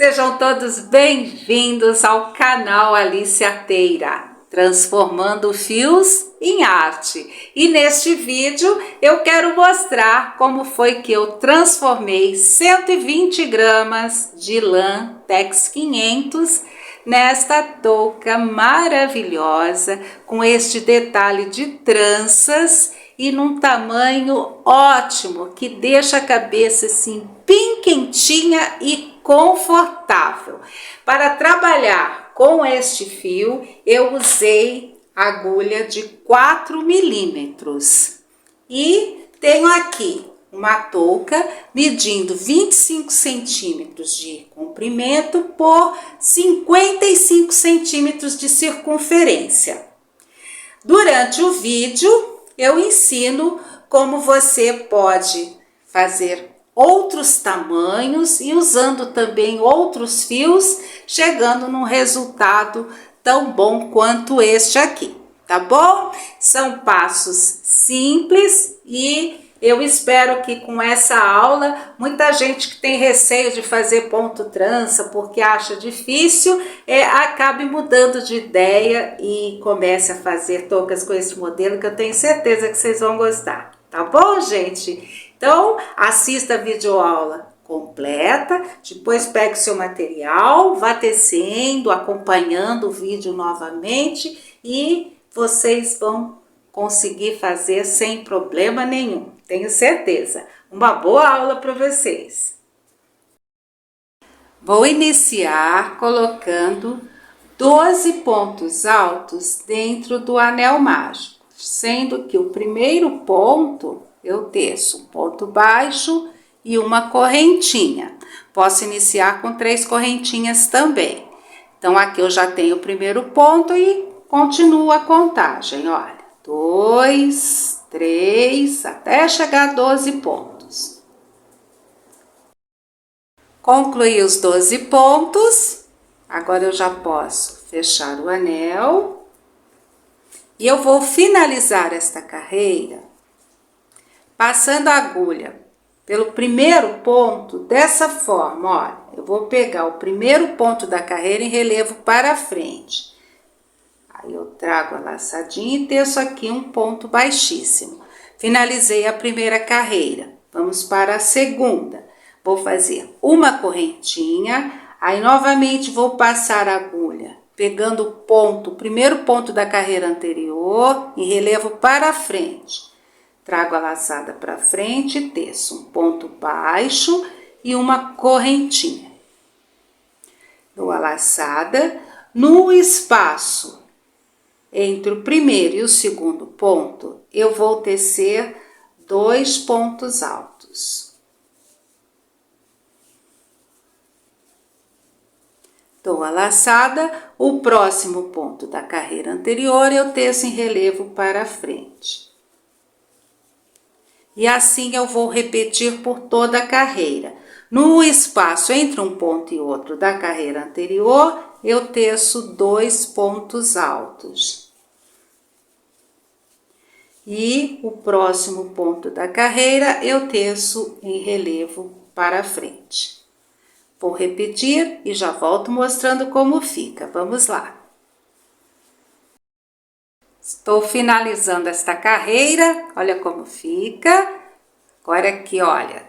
Sejam todos bem-vindos ao canal Alice Arteira, transformando fios em arte. E neste vídeo eu quero mostrar como foi que eu transformei 120 gramas de lã Tex 500 nesta touca maravilhosa, com este detalhe de tranças e num tamanho ótimo, que deixa a cabeça assim bem quentinha e confortável. Para trabalhar com este fio, eu usei agulha de 4 milímetros e tenho aqui uma touca medindo 25 centímetros de comprimento por 55 centímetros de circunferência. Durante o vídeo, eu ensino como você pode fazer outros tamanhos e usando também outros fios, chegando num resultado tão bom quanto este aqui, tá bom? São passos simples e eu espero que com essa aula, muita gente que tem receio de fazer ponto trança porque acha difícil, acabe mudando de ideia e comece a fazer toucas com esse modelo, que eu tenho certeza que vocês vão gostar. Tá bom, gente? Então, assista a videoaula completa, depois pegue o seu material, vá tecendo, acompanhando o vídeo novamente e vocês vão conseguir fazer sem problema nenhum, tenho certeza. Uma boa aula para vocês. Vou iniciar colocando 12 pontos altos dentro do anel mágico, sendo que o primeiro ponto eu teço um ponto baixo e uma correntinha. Posso iniciar com 3 correntinhas também. Então, aqui eu já tenho o primeiro ponto e continuo a contagem, olha. 2, 3, até chegar a 12 pontos. Concluí os 12 pontos, agora eu já posso fechar o anel. E eu vou finalizar esta carreira passando a agulha pelo primeiro ponto dessa forma, olha. Eu vou pegar o primeiro ponto da carreira em relevo para frente. Aí eu trago a laçadinha e teço aqui um ponto baixíssimo. Finalizei a primeira carreira. Vamos para a segunda. Vou fazer uma correntinha, aí novamente vou passar a agulha, pegando o primeiro ponto da carreira anterior, em relevo para frente. Trago a laçada para frente e teço um ponto baixo e uma correntinha. Dou a laçada no espaço entre o primeiro e o segundo ponto, eu vou tecer 2 pontos altos. Dou a laçada, o próximo ponto da carreira anterior eu teço em relevo para frente. E assim eu vou repetir por toda a carreira. No espaço entre um ponto e outro da carreira anterior, eu teço 2 pontos altos. E o próximo ponto da carreira eu teço em relevo para frente. Vou repetir e já volto mostrando como fica. Vamos lá. Estou finalizando esta carreira, olha como fica. Agora aqui, olha,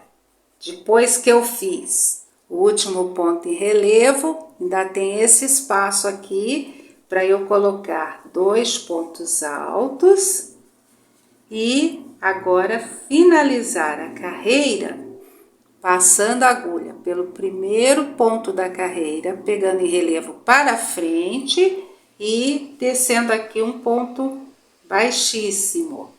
depois que eu fiz o último ponto em relevo, ainda tem esse espaço aqui para eu colocar 2 pontos altos e agora finalizar a carreira passando a agulha pelo primeiro ponto da carreira, pegando em relevo para frente e descendo aqui um ponto baixíssimo.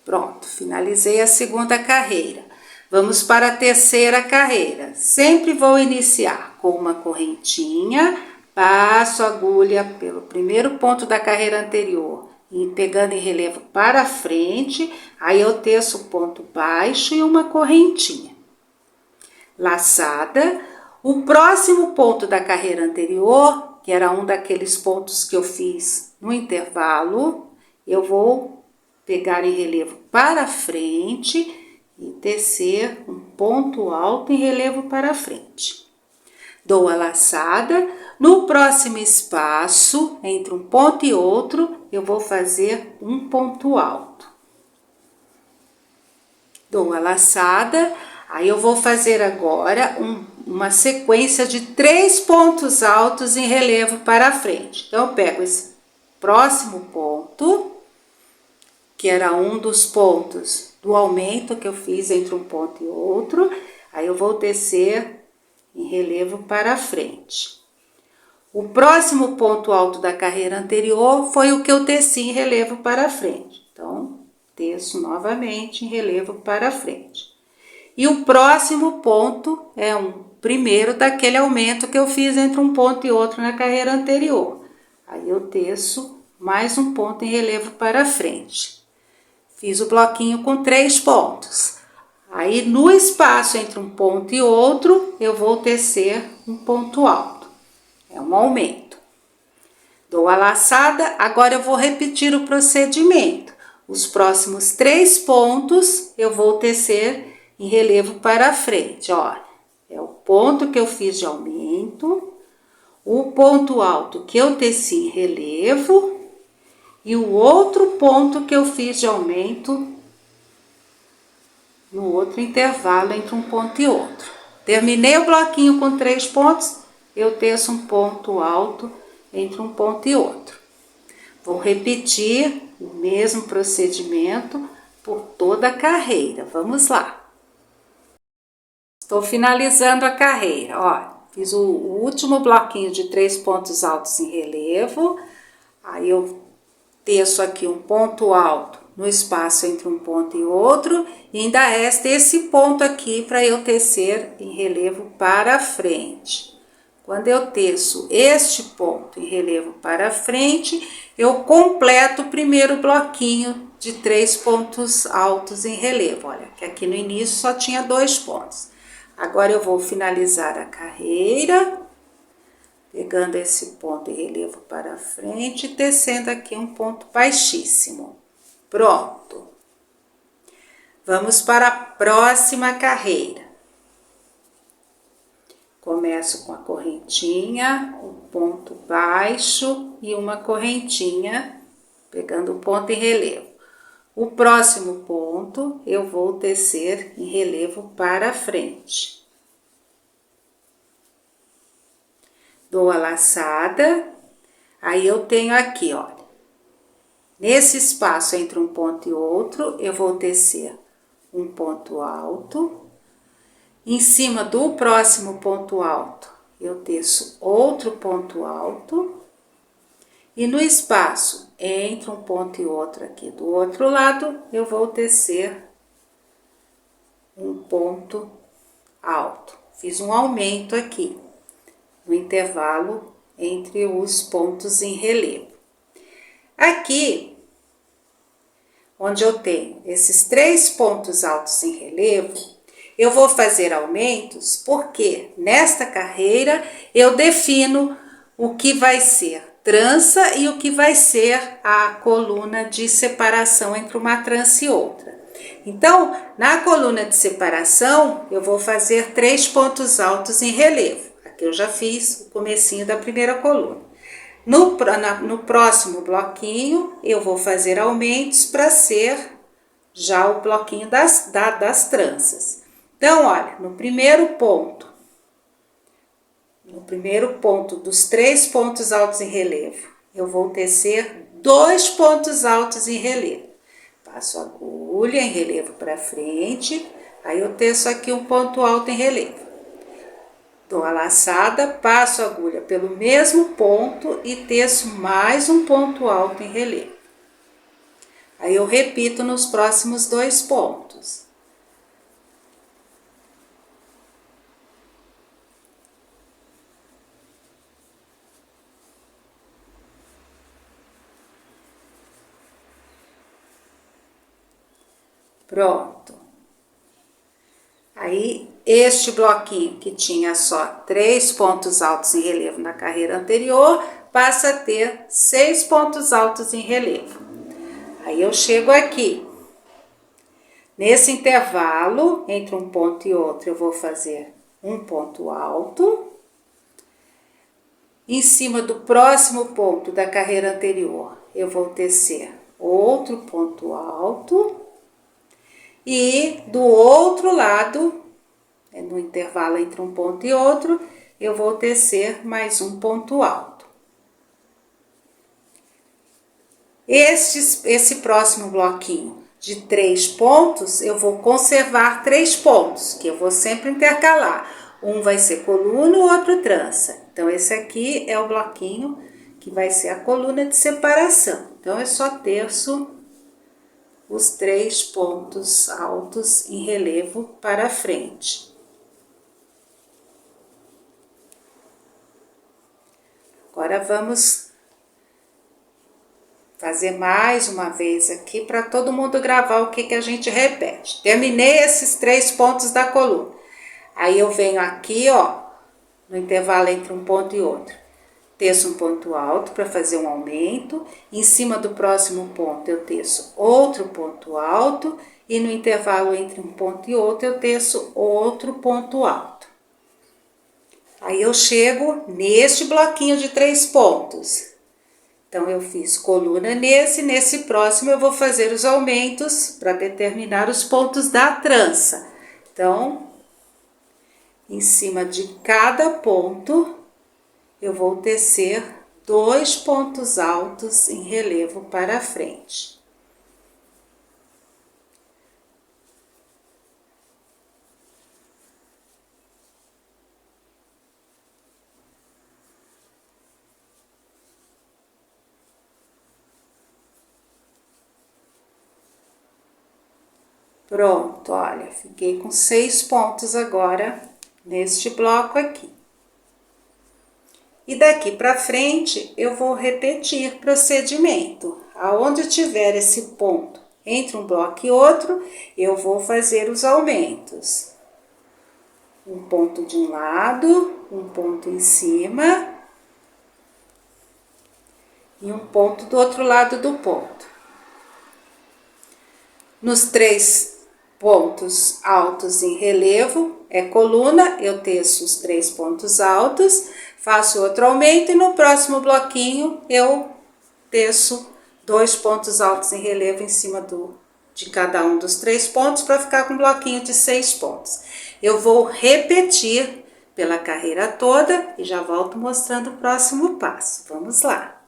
Pronto, finalizei a segunda carreira. Vamos para a terceira carreira. Sempre vou iniciar com uma correntinha, passo a agulha pelo primeiro ponto da carreira anterior e pegando em relevo para frente, aí eu teço ponto baixo e uma correntinha. Laçada, o próximo ponto da carreira anterior, que era um daqueles pontos que eu fiz no intervalo, eu vou pegar em relevo para frente e tecer um ponto alto em relevo para frente. Dou a laçada. No próximo espaço, entre um ponto e outro, eu vou fazer um ponto alto. Dou a laçada, aí eu vou fazer agora uma sequência de 3 pontos altos em relevo para frente. Então, eu pego esse próximo ponto, que era um dos pontos do aumento que eu fiz entre um ponto e outro, aí eu vou tecer em relevo para frente. O próximo ponto alto da carreira anterior foi o que eu teci em relevo para frente. Então, teço novamente em relevo para frente. E o próximo ponto é um primeiro daquele aumento que eu fiz entre um ponto e outro na carreira anterior. Aí eu teço mais um ponto em relevo para frente. Fiz o bloquinho com 3 pontos. Aí no espaço entre um ponto e outro, eu vou tecer um ponto alto. É um aumento. Dou a laçada, agora eu vou repetir o procedimento. Os próximos 3 pontos eu vou tecer em relevo para frente, ó. É o ponto que eu fiz de aumento, o ponto alto que eu teci em relevo e o outro ponto que eu fiz de aumento no outro intervalo entre um ponto e outro. Terminei o bloquinho com 3 pontos, eu teço um ponto alto entre um ponto e outro. Vou repetir o mesmo procedimento por toda a carreira. Vamos lá. Estou finalizando a carreira, ó. Fiz o último bloquinho de 3 pontos altos em relevo. Aí eu teço aqui um ponto alto no espaço entre um ponto e outro. E ainda resta esse ponto aqui para eu tecer em relevo para frente. Quando eu teço este ponto em relevo para frente, eu completo o primeiro bloquinho de 3 pontos altos em relevo. Olha, que aqui no início só tinha 2 pontos. Agora eu vou finalizar a carreira, pegando esse ponto em relevo para frente e tecendo aqui um ponto baixíssimo. Pronto. Vamos para a próxima carreira. Começo com a correntinha, um ponto baixo e uma correntinha, pegando o ponto em relevo. O próximo ponto eu vou tecer em relevo para frente. Dou a laçada, aí eu tenho aqui, olha, nesse espaço entre um ponto e outro, eu vou tecer um ponto alto. Em cima do próximo ponto alto, eu teço outro ponto alto. E no espaço entre um ponto e outro aqui do outro lado, eu vou tecer um ponto alto. Fiz um aumento aqui, no intervalo entre os pontos em relevo. Aqui, onde eu tenho esses 3 pontos altos em relevo, eu vou fazer aumentos porque nesta carreira eu defino o que vai ser trança e o que vai ser a coluna de separação entre uma trança e outra. Então, na coluna de separação, eu vou fazer 3 pontos altos em relevo. Aqui eu já fiz o comecinho da primeira coluna. No próximo bloquinho, eu vou fazer aumentos para ser já o bloquinho das tranças. Então, olha, no primeiro ponto dos 3 pontos altos em relevo, eu vou tecer 2 pontos altos em relevo. Passo a agulha em relevo para frente, aí eu teço aqui um ponto alto em relevo. Dou a laçada, passo a agulha pelo mesmo ponto e teço mais um ponto alto em relevo. Aí eu repito nos próximos 2 pontos. Pronto. Aí, este bloquinho que tinha só 3 pontos altos em relevo na carreira anterior, passa a ter 6 pontos altos em relevo. Aí, eu chego aqui. Nesse intervalo, entre um ponto e outro, eu vou fazer um ponto alto. Em cima do próximo ponto da carreira anterior, eu vou tecer outro ponto alto. E do outro lado, no intervalo entre um ponto e outro, eu vou tecer mais um ponto alto. Esse próximo bloquinho de 3 pontos, eu vou conservar 3 pontos, que eu vou sempre intercalar. Um vai ser coluna, o outro trança. Então, esse aqui é o bloquinho que vai ser a coluna de separação. Então, eu só terço os 3 pontos altos em relevo para frente. Agora, vamos fazer mais uma vez aqui para todo mundo gravar o que a gente repete. Terminei esses 3 pontos da coluna. Aí, eu venho aqui, ó, no intervalo entre um ponto e outro. Teço um ponto alto para fazer um aumento. Em cima do próximo ponto, eu teço outro ponto alto. E no intervalo entre um ponto e outro, eu teço outro ponto alto. Aí, eu chego neste bloquinho de 3 pontos. Então, eu fiz coluna nesse próximo eu vou fazer os aumentos para determinar os pontos da trança. Então, em cima de cada ponto, eu vou tecer 2 pontos altos em relevo para frente. Pronto, olha, fiquei com 6 pontos agora neste bloco aqui. E daqui para frente, eu vou repetir procedimento. Aonde tiver esse ponto entre um bloco e outro, eu vou fazer os aumentos. Um ponto de um lado, um ponto em cima e um ponto do outro lado do ponto. Nos 3 pontos altos em relevo, é coluna, eu teço os 3 pontos altos, faço outro aumento e no próximo bloquinho eu teço 2 pontos altos em relevo em cima de cada um dos 3 pontos para ficar com um bloquinho de 6 pontos. Eu vou repetir pela carreira toda e já volto mostrando o próximo passo. Vamos lá.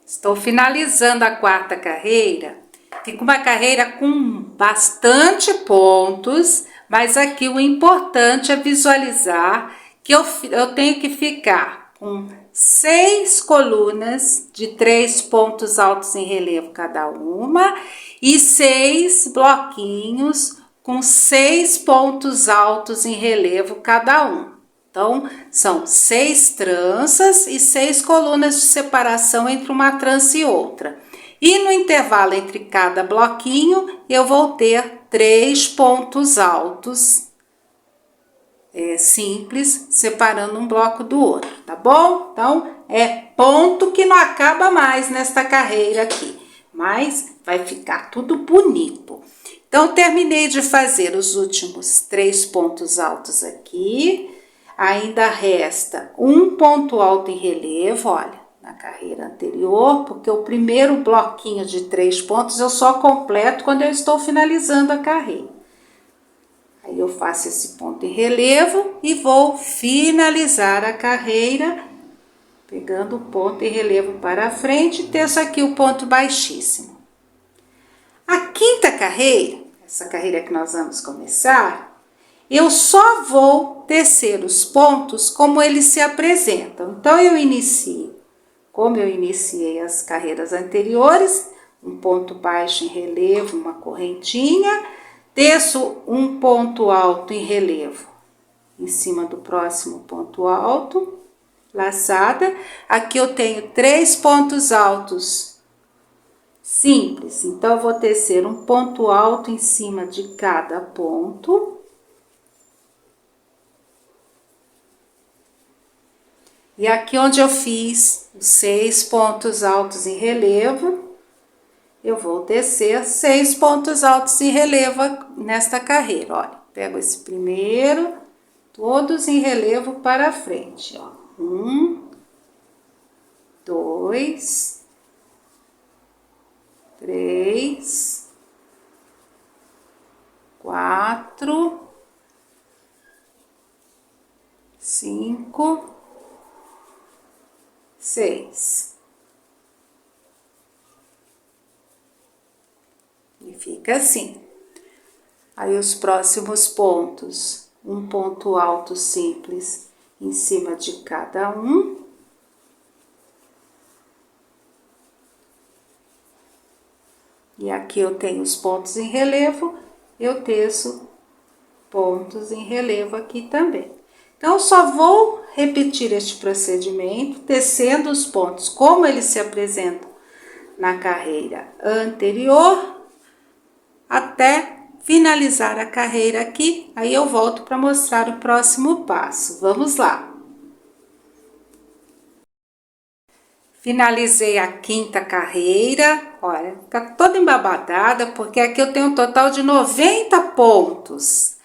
Estou finalizando a 4ª carreira. Fica uma carreira com bastante pontos, mas aqui o importante é visualizar que eu tenho que ficar com 6 colunas de 3 pontos altos em relevo cada uma e 6 bloquinhos com 6 pontos altos em relevo cada um. Então, são 6 tranças e 6 colunas de separação entre uma trança e outra. E no intervalo entre cada bloquinho, eu vou ter 3 pontos altos simples, separando um bloco do outro, tá bom? Então, é ponto que não acaba mais nesta carreira aqui, mas vai ficar tudo bonito. Então, terminei de fazer os últimos 3 pontos altos aqui. Ainda resta um ponto alto em relevo, olha, na carreira anterior, porque o primeiro bloquinho de 3 pontos eu só completo quando eu estou finalizando a carreira. Aí eu faço esse ponto em relevo e vou finalizar a carreira, pegando o ponto em relevo para frente e teço aqui o ponto baixíssimo. A 5ª carreira, essa carreira que nós vamos começar, eu só vou tecer os pontos como eles se apresentam. Então, eu inicio, como eu iniciei as carreiras anteriores, um ponto baixo em relevo, uma correntinha, teço um ponto alto em relevo em cima do próximo ponto alto, laçada. Aqui eu tenho 3 pontos altos simples, então eu vou tecer um ponto alto em cima de cada ponto. E aqui onde eu fiz os 6 pontos altos em relevo, eu vou tecer 6 pontos altos em relevo nesta carreira. Olha, pego esse primeiro, todos em relevo para frente, ó. 1, 2, 3, 4, 5, 6. E fica assim. Aí os próximos pontos, um ponto alto simples em cima de cada um. E aqui eu tenho os pontos em relevo, eu teço pontos em relevo aqui também. Então, só vou repetir este procedimento, tecendo os pontos como eles se apresentam na carreira anterior, até finalizar a carreira aqui. Aí eu volto para mostrar o próximo passo. Vamos lá! Finalizei a 5ª carreira, olha, tá toda embabadada, porque aqui eu tenho um total de 90 pontos.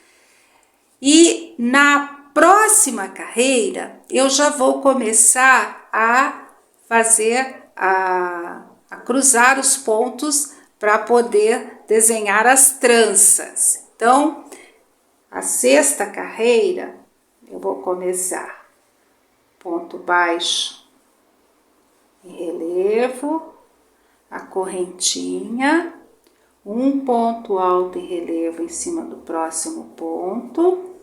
E na próxima carreira, eu já vou começar a fazer, a cruzar os pontos para poder desenhar as tranças. Então, a 6ª carreira, eu vou começar ponto baixo em relevo, a correntinha, um ponto alto em relevo em cima do próximo ponto.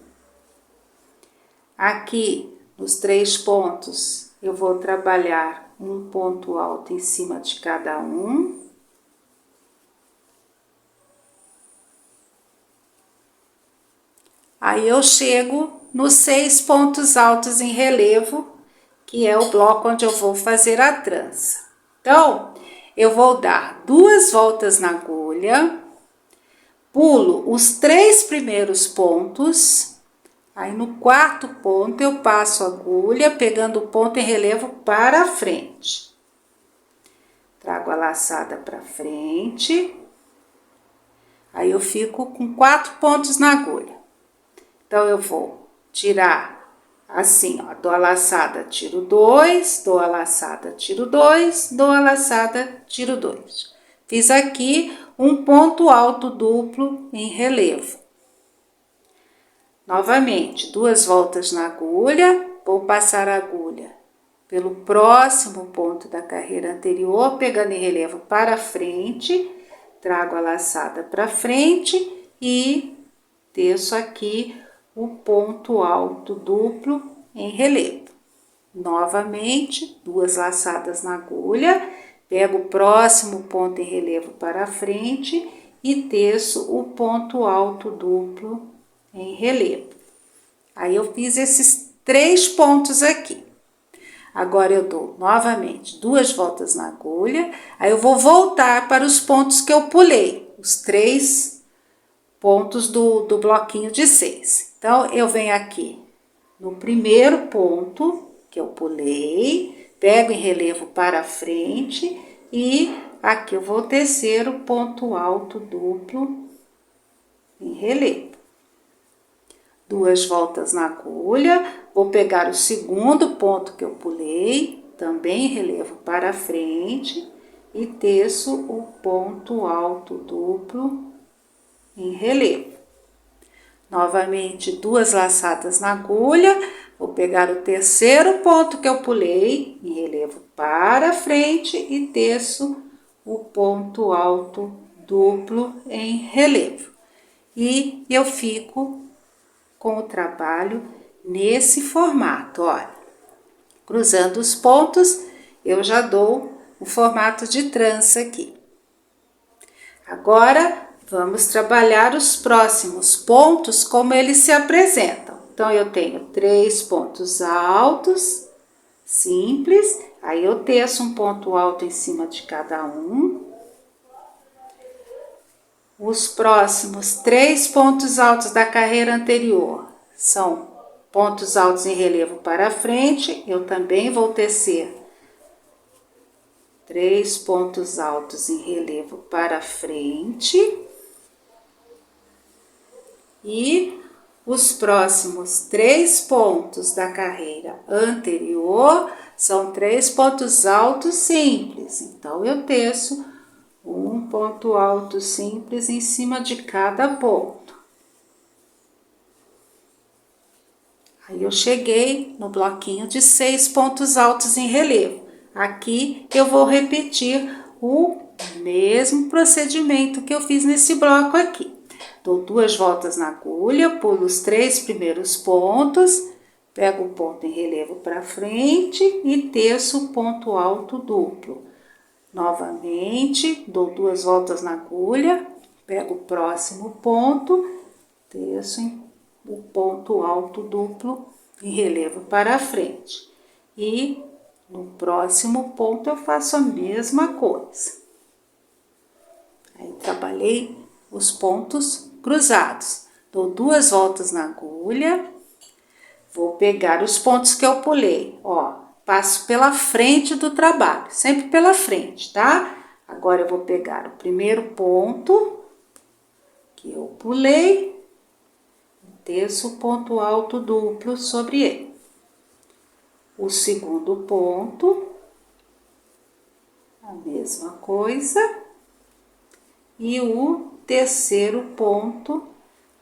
Aqui, nos 3 pontos, eu vou trabalhar um ponto alto em cima de cada um. Aí eu chego nos 6 pontos altos em relevo, que é o bloco onde eu vou fazer a trança. Então, eu vou dar 2 voltas na agulha, pulo os 3 primeiros pontos, aí no 4º ponto eu passo a agulha, pegando o ponto em relevo para frente. Trago a laçada para frente, aí eu fico com 4 pontos na agulha. Então, eu vou tirar assim, ó, dou a laçada, tiro 2, dou a laçada, tiro 2, dou a laçada, tiro 2. Fiz aqui um ponto alto duplo em relevo. Novamente, 2 voltas na agulha, vou passar a agulha pelo próximo ponto da carreira anterior, pegando em relevo para frente, trago a laçada para frente e teço aqui o ponto alto duplo em relevo. Novamente, 2 laçadas na agulha, pego o próximo ponto em relevo para frente e teço o ponto alto duplo em relevo. Aí eu fiz esses 3 pontos aqui. Agora eu dou novamente 2 voltas na agulha, aí eu vou voltar para os pontos que eu pulei, os 3 pontos do bloquinho de 6. Então, eu venho aqui no primeiro ponto que eu pulei, pego em relevo para frente e aqui eu vou tecer o ponto alto duplo em relevo. 2 voltas na agulha, vou pegar o segundo ponto que eu pulei, também em relevo para frente e teço o ponto alto duplo em relevo. Novamente, 2 laçadas na agulha, vou pegar o terceiro ponto que eu pulei, em relevo para frente e teço o ponto alto duplo em relevo. E eu fico com o trabalho nesse formato, olha. Cruzando os pontos, eu já dou o formato de trança aqui. Agora, vamos trabalhar os próximos pontos como eles se apresentam. Então, eu tenho 3 pontos altos, simples, aí eu teço um ponto alto em cima de cada um. Os próximos 3 pontos altos da carreira anterior são pontos altos em relevo para frente, eu também vou tecer 3 pontos altos em relevo para frente. E os próximos 3 pontos da carreira anterior são 3 pontos altos simples. Então, eu teço um ponto alto simples em cima de cada ponto. Aí, eu cheguei no bloquinho de 6 pontos altos em relevo. Aqui, eu vou repetir o mesmo procedimento que eu fiz nesse bloco aqui. Dou 2 voltas na agulha, pulo os 3 primeiros pontos, pego o ponto em relevo para frente e teço o ponto alto duplo. Novamente, dou 2 voltas na agulha, pego o próximo ponto, teço o ponto alto duplo em relevo para frente. E no próximo ponto eu faço a mesma coisa. Aí, trabalhei os pontos cruzados. Dou 2 voltas na agulha, vou pegar os pontos que eu pulei, ó. Passo pela frente do trabalho, sempre pela frente, tá? Agora, eu vou pegar o primeiro ponto que eu pulei, teço o ponto alto duplo sobre ele. O segundo ponto, a mesma coisa. E o terceiro ponto,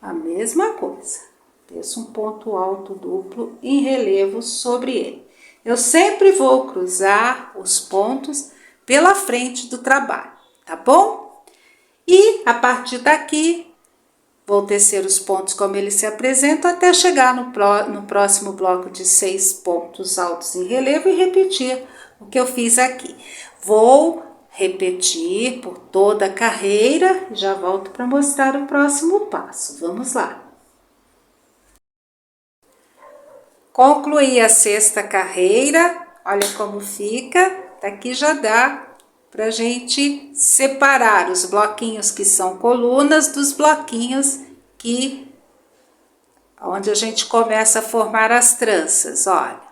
a mesma coisa. Teço um ponto alto duplo em relevo sobre ele. Eu sempre vou cruzar os pontos pela frente do trabalho, tá bom? E a partir daqui, vou tecer os pontos como eles se apresentam até chegar no próximo bloco de 6 pontos altos em relevo e repetir o que eu fiz aqui. Vou repetir por toda a carreira, já volto para mostrar o próximo passo. Vamos lá. Concluí a 6ª carreira, olha como fica. Daqui já dá pra gente separar os bloquinhos que são colunas dos bloquinhos onde a gente começa a formar as tranças, olha.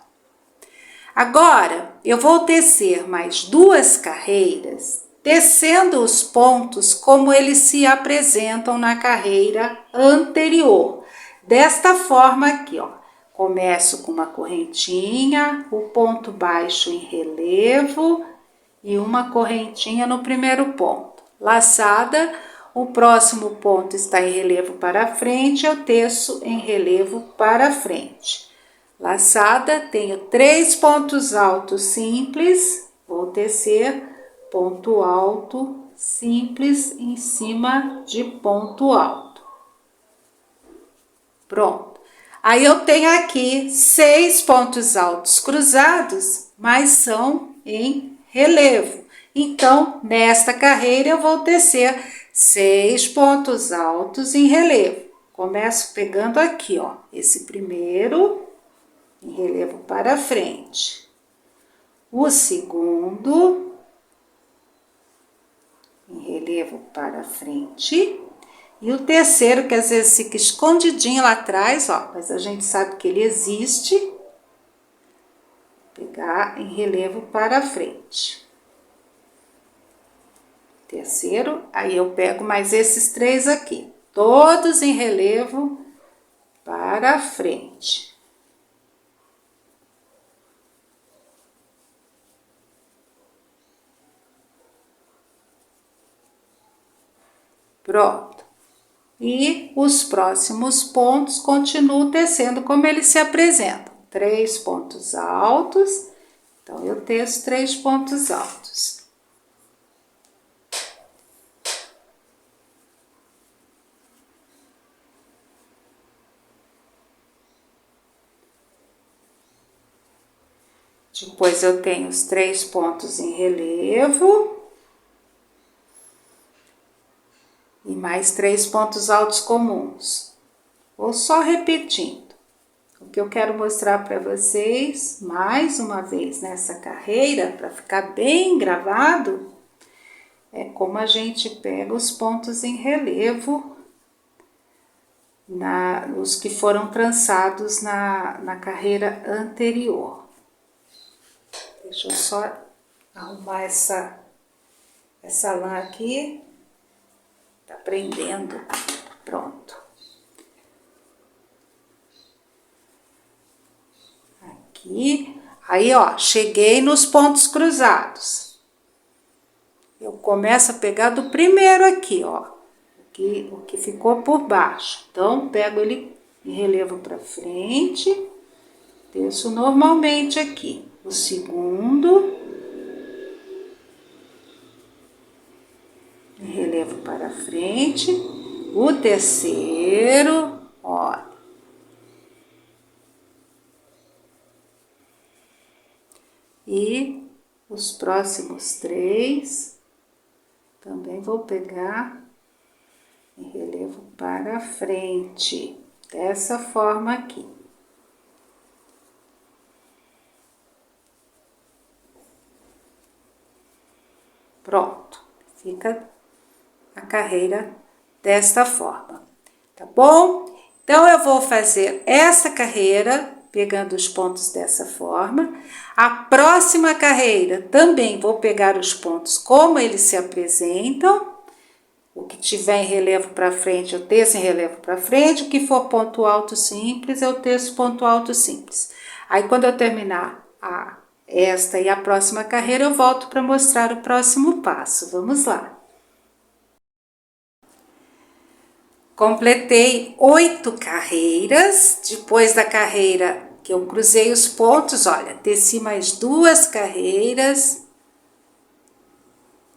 Agora, eu vou tecer mais 2 carreiras, tecendo os pontos como eles se apresentam na carreira anterior. Desta forma aqui, ó. Começo com uma correntinha, o ponto baixo em relevo e uma correntinha no primeiro ponto. Laçada, o próximo ponto está em relevo para frente, eu teço em relevo para frente. Laçada, tenho 3 pontos altos simples, vou tecer ponto alto simples em cima de ponto alto. Pronto. Aí, eu tenho aqui 6 pontos altos cruzados, mas são em relevo. Então, nesta carreira, eu vou tecer 6 pontos altos em relevo. Começo pegando aqui, ó, esse primeiro em relevo para frente. O segundo em relevo para frente. E o terceiro, que às vezes fica escondidinho lá atrás, ó, mas a gente sabe que ele existe. Pegar em relevo para frente. Terceiro, aí eu pego mais esses 3 aqui, todos em relevo para frente. Pronto. E os próximos pontos continuo tecendo como eles se apresentam. 3 pontos altos, então eu teço 3 pontos altos. Depois eu tenho os 3 pontos em relevo. E mais 3 pontos altos comuns. Vou só repetindo. O que eu quero mostrar para vocês, mais uma vez nessa carreira, para ficar bem gravado, é como a gente pega os pontos em relevo, os que foram trançados na carreira anterior. Deixa eu só arrumar essa lã aqui. Tá prendendo, pronto. aqui. Aí, ó, cheguei nos pontos cruzados. Eu começo a pegar do primeiro aqui, ó, o que ficou por baixo. Então, pego ele em relevo para frente, desço normalmente aqui. O segundo, em relevo para frente. O terceiro, ó. E os próximos 3 também vou pegar em relevo para frente, dessa forma aqui. Pronto, fica a carreira desta forma, tá bom? Então, eu vou fazer essa carreira pegando os pontos dessa forma. A próxima carreira também vou pegar os pontos como eles se apresentam. O que tiver em relevo para frente, eu teço em relevo para frente. O que for ponto alto simples, eu teço ponto alto simples. Aí, quando eu terminar esta e a próxima carreira, eu volto para mostrar o próximo passo. Vamos lá. Completei 8 carreiras. Depois da carreira que eu cruzei os pontos, olha, teci mais 2 carreiras.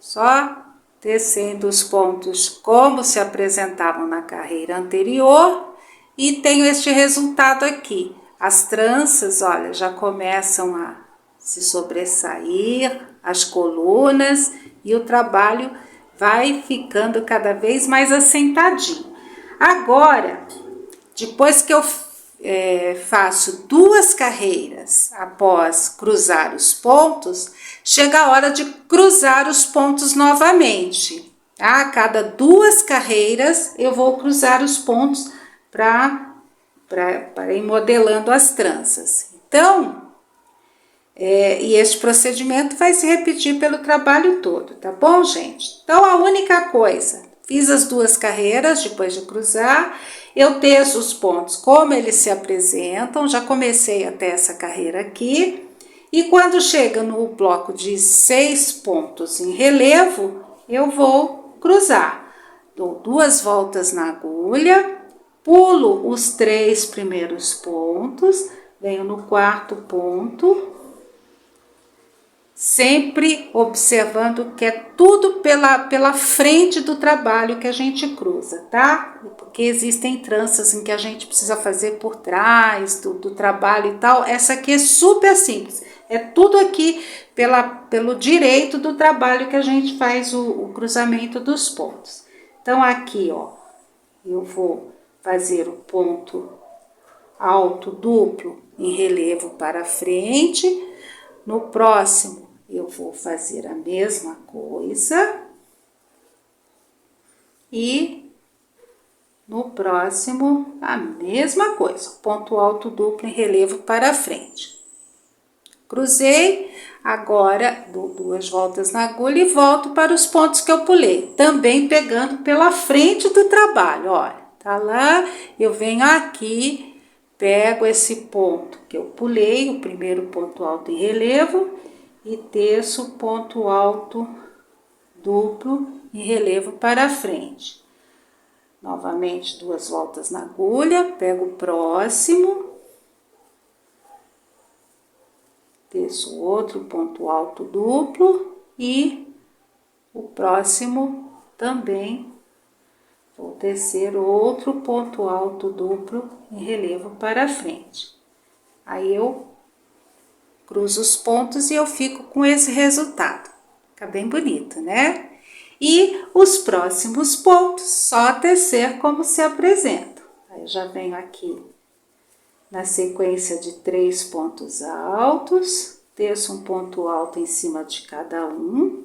Só tecendo os pontos como se apresentavam na carreira anterior. E tenho este resultado aqui. As tranças, olha, já começam a se sobressair, as colunas, e o trabalho vai ficando cada vez mais assentadinho. Agora, depois que eu faço 2 carreiras após cruzar os pontos, chega a hora de cruzar os pontos novamente. Tá? A cada 2 carreiras eu vou cruzar os pontos para ir modelando as tranças. Então, e este procedimento vai se repetir pelo trabalho todo, tá bom, gente? Então, a única coisa, fiz as 2 carreiras depois de cruzar, eu teço os pontos como eles se apresentam, já comecei até essa carreira aqui, e quando chega no bloco de 6 pontos em relevo, eu vou cruzar. Dou 2 voltas na agulha, pulo os 3 primeiros pontos, venho no 4º ponto, sempre observando que é tudo pela frente do trabalho que a gente cruza, tá? Porque existem tranças em que a gente precisa fazer por trás do trabalho e tal. Essa aqui é super simples. É tudo aqui pelo direito do trabalho que a gente faz o cruzamento dos pontos. Então, aqui, ó, eu vou fazer o ponto alto duplo em relevo para frente. No próximo, eu vou fazer a mesma coisa. E no próximo, a mesma coisa. Ponto alto duplo em relevo para frente. Cruzei, agora dou 2 voltas na agulha e volto para os pontos que eu pulei. Também pegando pela frente do trabalho, olha. Tá lá, eu venho aqui, pego esse ponto que eu pulei, o primeiro ponto alto em relevo, e teço o ponto alto duplo em relevo para frente. Novamente 2 voltas na agulha, pego o próximo, teço outro ponto alto duplo e o próximo também vou tecer outro ponto alto duplo em relevo para frente. Aí eu cruzo os pontos e eu fico com esse resultado. Fica bem bonito, né? E os próximos pontos, só tecer como se apresentam. Aí eu já venho aqui na sequência de 3 pontos altos, teço um ponto alto em cima de cada um.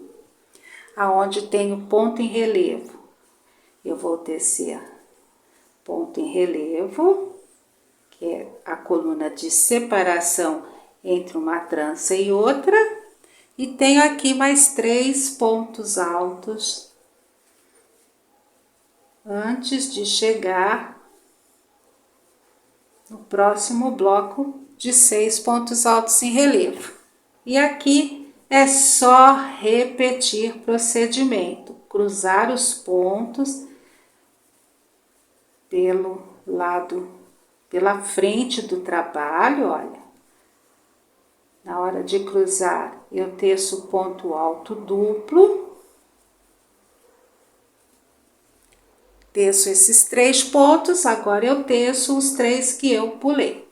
Aonde tem o ponto em relevo, eu vou tecer ponto em relevo, que é a coluna de separação entre uma trança e outra, e tenho aqui mais 3 pontos altos antes de chegar no próximo bloco de 6 pontos altos em relevo. E aqui é só repetir procedimento, cruzar os pontos pelo lado, pela frente do trabalho, olha. Na hora de cruzar, eu teço ponto alto duplo. Teço esses 3 pontos, agora eu teço os 3 que eu pulei.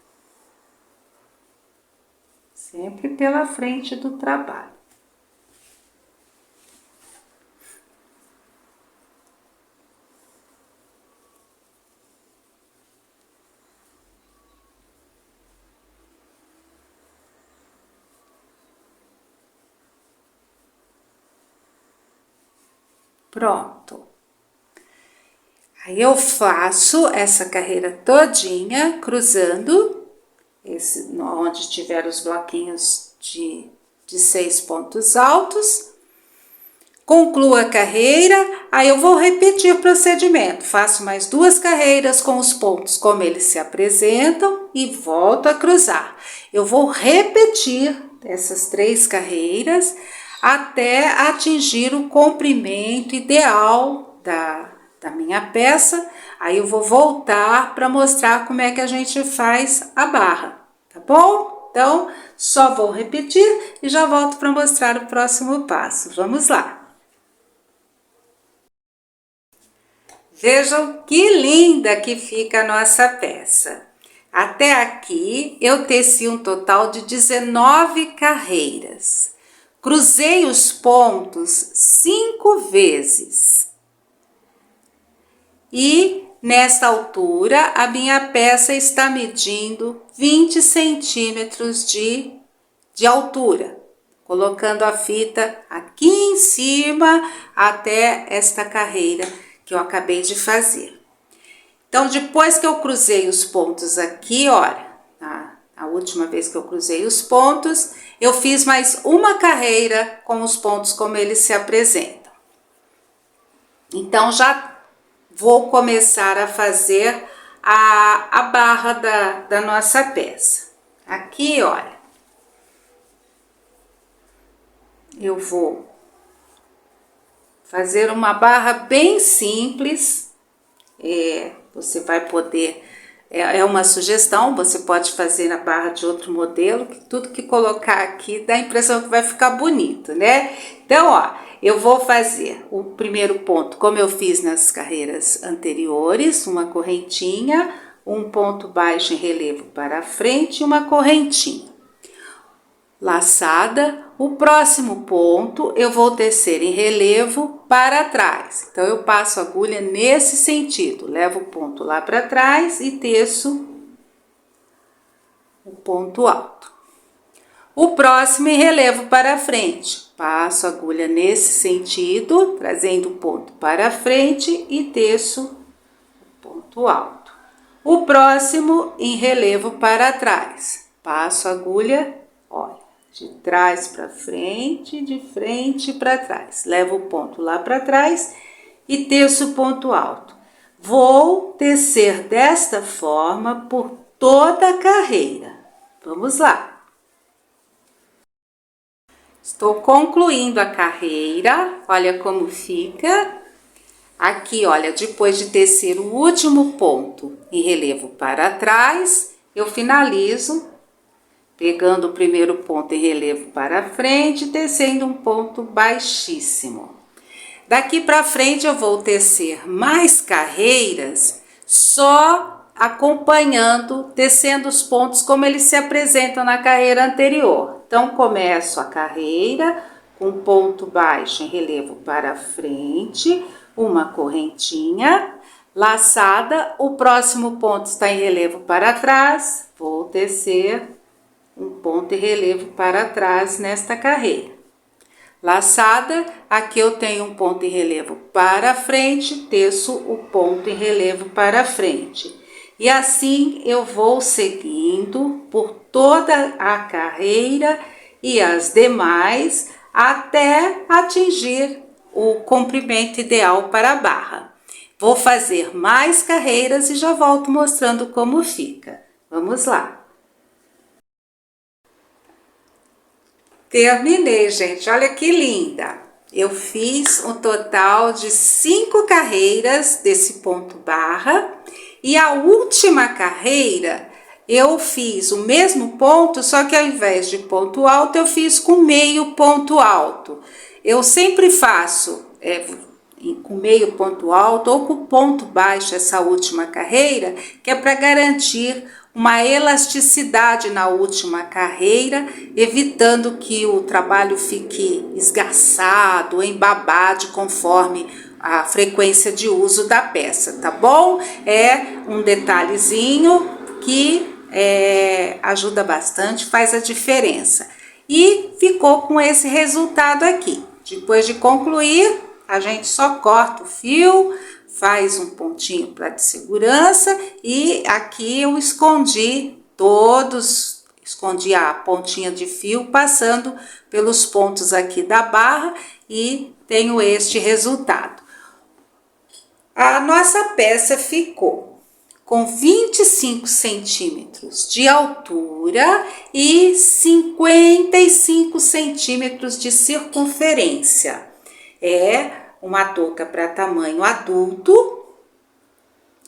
Sempre pela frente do trabalho. Pronto. Aí eu faço essa carreira todinha, cruzando, onde tiver os bloquinhos de 6 pontos altos. Concluo a carreira, aí eu vou repetir o procedimento. Faço mais 2 carreiras com os pontos como eles se apresentam e volto a cruzar. Eu vou repetir essas 3 carreiras até atingir o comprimento ideal da minha peça. Aí eu vou voltar para mostrar como é que a gente faz a barra, tá bom? Então, só vou repetir e já volto para mostrar o próximo passo. Vamos lá! Vejam que linda que fica a nossa peça. Até aqui eu teci um total de 19 carreiras. Cruzei os pontos 5 vezes. E nesta altura a minha peça está medindo 20 centímetros de altura. Colocando a fita aqui em cima até esta carreira que eu acabei de fazer. Então, depois que eu cruzei os pontos aqui, olha, a última vez que eu cruzei os pontos, eu fiz mais uma carreira com os pontos como eles se apresentam. Então, já vou começar a fazer a barra da nossa peça. Aqui, olha, eu vou fazer uma barra bem simples. Você vai poder, é uma sugestão, você pode fazer a barra de outro modelo, que tudo que colocar aqui dá a impressão que vai ficar bonito, né? Então, ó, eu vou fazer o primeiro ponto, como eu fiz nas carreiras anteriores, uma correntinha, um ponto baixo em relevo para frente e uma correntinha. Laçada, o próximo ponto eu vou tecer em relevo para trás. Então, eu passo a agulha nesse sentido, levo o ponto lá para trás e teço o ponto alto. O próximo em relevo para frente, passo a agulha nesse sentido, trazendo o ponto para frente e teço o ponto alto. O próximo em relevo para trás, passo a agulha, olha, de trás para frente, de frente para trás. Levo o ponto lá para trás e teço o ponto alto. Vou tecer desta forma por toda a carreira. Vamos lá. Estou concluindo a carreira. Olha como fica. Aqui, olha, depois de tecer o último ponto em relevo para trás, eu finalizo pegando o primeiro ponto em relevo para frente, tecendo um ponto baixíssimo. Daqui para frente eu vou tecer mais carreiras, só acompanhando, tecendo os pontos como eles se apresentam na carreira anterior. Então, começo a carreira com ponto baixo em relevo para frente, uma correntinha, laçada, o próximo ponto está em relevo para trás, vou tecer um ponto em relevo para trás nesta carreira. Laçada, aqui eu tenho um ponto em relevo para frente, teço o ponto em relevo para frente. E assim eu vou seguindo por toda a carreira e as demais até atingir o comprimento ideal para a barra. Vou fazer mais carreiras e já volto mostrando como fica. Vamos lá! Terminei, gente. Olha que linda. Eu fiz um total de 5 carreiras desse ponto barra. E a última carreira, eu fiz o mesmo ponto, só que ao invés de ponto alto, eu fiz com meio ponto alto. Eu sempre faço com meio ponto alto ou com ponto baixo essa última carreira, que é para garantir uma elasticidade na última carreira, evitando que o trabalho fique esgarçado, embabado, conforme a frequência de uso da peça, tá bom? É um detalhezinho que ajuda bastante, faz a diferença. E ficou com esse resultado aqui. Depois de concluir, a gente só corta o fio, faz um pontinho para de segurança e aqui eu escondi a pontinha de fio passando pelos pontos aqui da barra e tenho este resultado. A nossa peça ficou com 25 centímetros de altura e 55 centímetros de circunferência. É uma touca para tamanho adulto,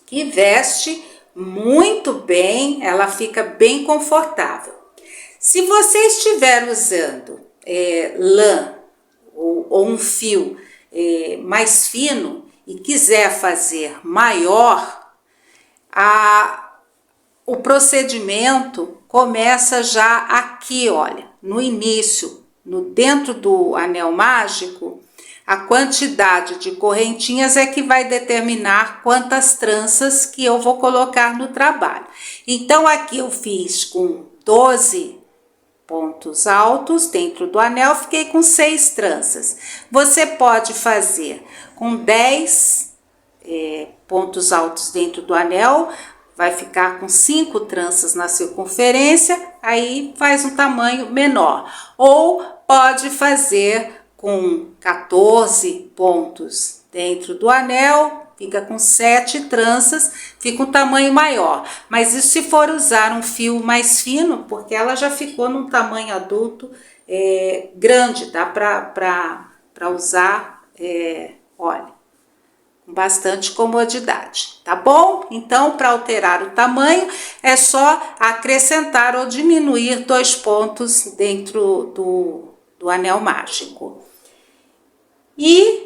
que veste muito bem, ela fica bem confortável. Se você estiver usando lã ou um fio mais fino e quiser fazer maior, o procedimento começa já aqui, olha, no início, dentro do anel mágico. A quantidade de correntinhas é que vai determinar quantas tranças que eu vou colocar no trabalho. Então, aqui eu fiz com 12 pontos altos dentro do anel, fiquei com 6 tranças. Você pode fazer com 10 pontos altos dentro do anel, vai ficar com 5 tranças na circunferência, aí faz um tamanho menor. Ou pode fazer com 14 pontos dentro do anel, fica com 7 tranças, fica um tamanho maior. Mas isso se for usar um fio mais fino, porque ela já ficou num tamanho adulto grande, dá para usar, olha, com bastante comodidade, tá bom? Então, para alterar o tamanho, é só acrescentar ou diminuir 2 pontos dentro do anel mágico. E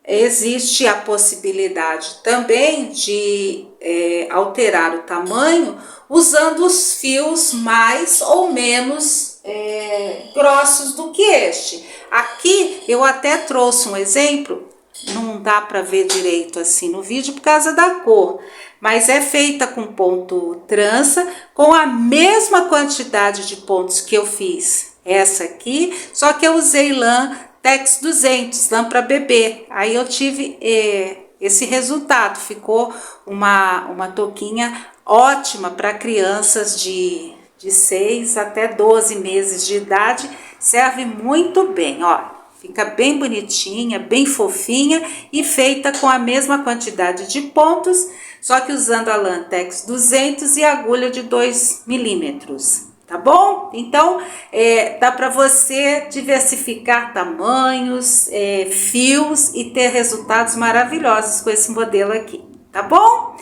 existe a possibilidade também de alterar o tamanho usando os fios mais ou menos grossos do que este. Aqui eu até trouxe um exemplo, não dá para ver direito assim no vídeo por causa da cor, mas é feita com ponto trança, com a mesma quantidade de pontos que eu fiz essa aqui, só que eu usei lã Tex 200, lã para bebê. Aí eu tive esse resultado, ficou uma touquinha ótima para crianças de 6 até 12 meses de idade, serve muito bem, ó. Fica bem bonitinha, bem fofinha e feita com a mesma quantidade de pontos, só que usando a lã Tex 200 e agulha de 2 milímetros. Tá bom? Então, dá para você diversificar tamanhos, fios e ter resultados maravilhosos com esse modelo aqui, tá bom?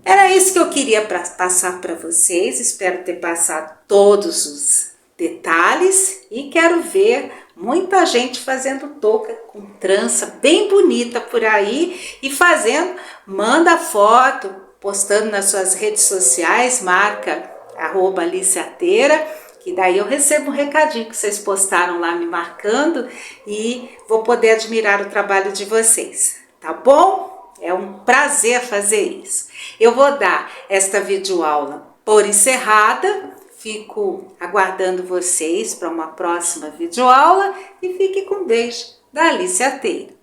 Era isso que eu queria passar para vocês, espero ter passado todos os detalhes e quero ver muita gente fazendo touca com trança bem bonita por aí e fazendo, manda foto, postando nas suas redes sociais, marca @AliciAteira, que daí eu recebo um recadinho que vocês postaram lá me marcando e vou poder admirar o trabalho de vocês, tá bom? É um prazer fazer isso. Eu vou dar esta videoaula por encerrada, fico aguardando vocês para uma próxima videoaula e fique com um beijo da Alice Ateira.